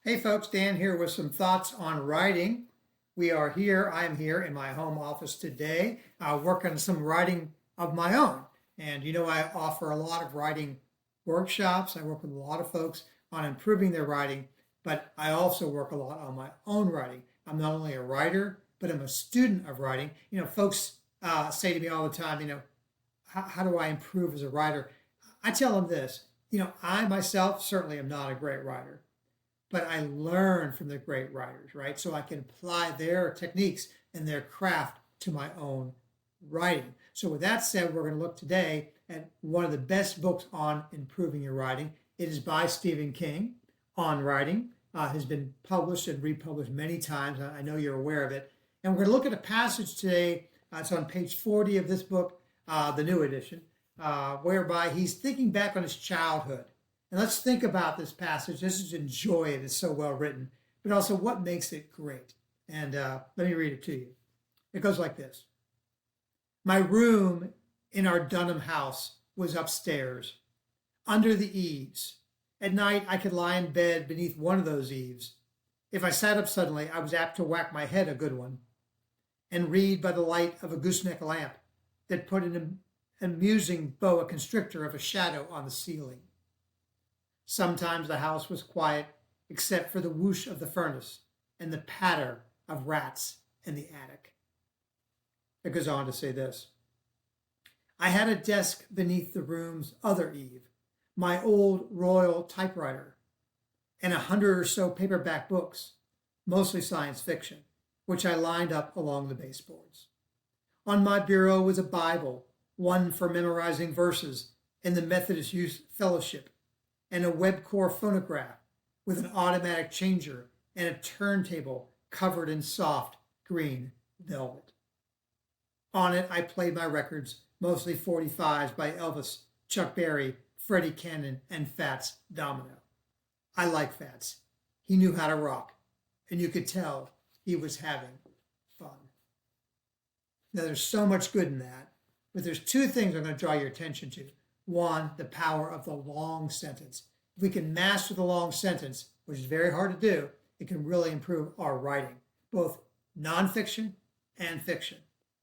Hey folks, Dan here with some thoughts on writing. I'm here in my home office today, working on some writing of my own. And I offer a lot of writing workshops. I work with a lot of folks on improving their writing, but I also work a lot on my own writing. I'm not only a writer, but I'm a student of writing. Folks say to me all the time, how do I improve as a writer? I tell them this, I myself certainly am not a great writer, but I learn from the great writers, right? So I can apply their techniques and their craft to my own writing. So with that said, we're going to look today at one of the best books on improving your writing. It is by Stephen King, On Writing. Has been published and republished many times. I know you're aware of it. And we're going to look at a passage today. It's on page 40 of this book, the new edition, whereby he's thinking back on his childhood. And let's think about this passage. Let's just enjoy it. It's so well written, but also what makes it great. And let me read it to you. It goes like this. My room in our Dunham house was upstairs, under the eaves. At night, I could lie in bed beneath one of those eaves. If I sat up suddenly, I was apt to whack my head a good one and read by the light of a gooseneck lamp that put an amusing boa constrictor of a shadow on the ceiling. Sometimes the house was quiet, except for the whoosh of the furnace and the patter of rats in the attic. It goes on to say this. I had a desk beneath the room's other eave, my old Royal typewriter, and 100 or so paperback books, mostly science fiction, which I lined up along the baseboards. On my bureau was a Bible, one for memorizing verses in the Methodist Youth Fellowship, and a Webcore phonograph with an automatic changer and a turntable covered in soft green velvet. On it, I played my records, mostly 45s by Elvis, Chuck Berry, Freddie Cannon, and Fats Domino. I like Fats. He knew how to rock, and you could tell he was having fun. Now, there's so much good in that, but there's two things I'm going to draw your attention to. One, the power of the long sentence. If we can master the long sentence, which is very hard to do, it can really improve our writing, both nonfiction and fiction.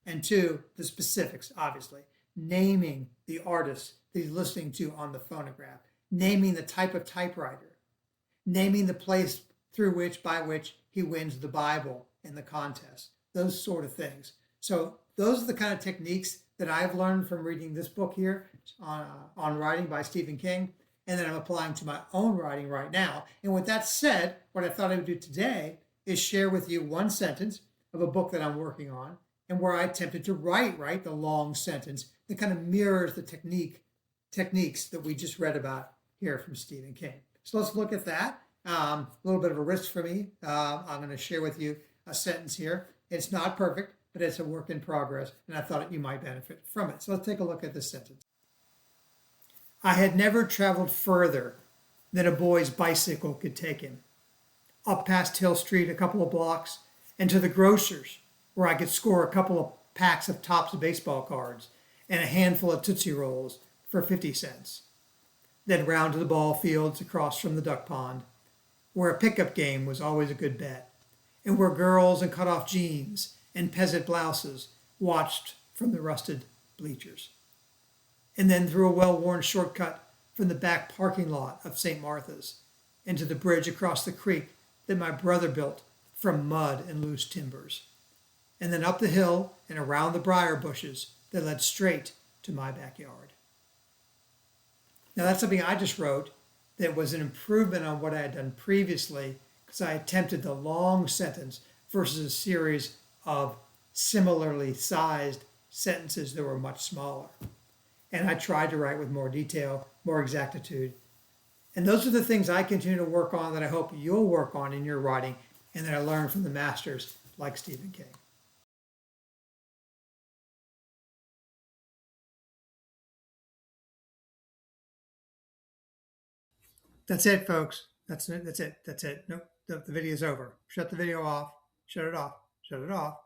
And two, the specifics, obviously. Naming the artist that he's listening to on the phonograph, naming the type of typewriter, naming the place by which he wins the Bible in the contest, those sort of things. So those are the kind of techniques that I've learned from reading this book here on writing by Stephen King, and that I'm applying to my own writing right now. And with that said, what I thought I would do today is share with you one sentence of a book that I'm working on, and where I attempted to write the long sentence that kind of mirrors the techniques that we just read about here from Stephen King. So let's look at that. A little bit of a risk for me. I'm going to share with you a sentence here. It's not perfect, but it's a work in progress, and I thought you might benefit from it. So let's take a look at this sentence. I had never traveled further than a boy's bicycle could take him. Up past Hill Street a couple of blocks, and to the grocer's, where I could score a couple of packs of Topps baseball cards and a handful of Tootsie Rolls for 50 cents. Then round to the ball fields across from the duck pond, where a pickup game was always a good bet, and where girls in cut-off jeans and peasant blouses watched from the rusted bleachers. And then through a well-worn shortcut from the back parking lot of St. Martha's into the bridge across the creek that my brother built from mud and loose timbers. And then up the hill and around the briar bushes that led straight to my backyard. Now that's something I just wrote that was an improvement on what I had done previously, because I attempted the long sentence versus a series of similarly sized sentences that were much smaller. And I tried to write with more detail, more exactitude. And those are the things I continue to work on that I hope you'll work on in your writing, and that I learned from the masters like Stephen King. That's it, folks. That's it. That's it. Nope. The video's over. Shut the video off. Shut it off. Shut it off.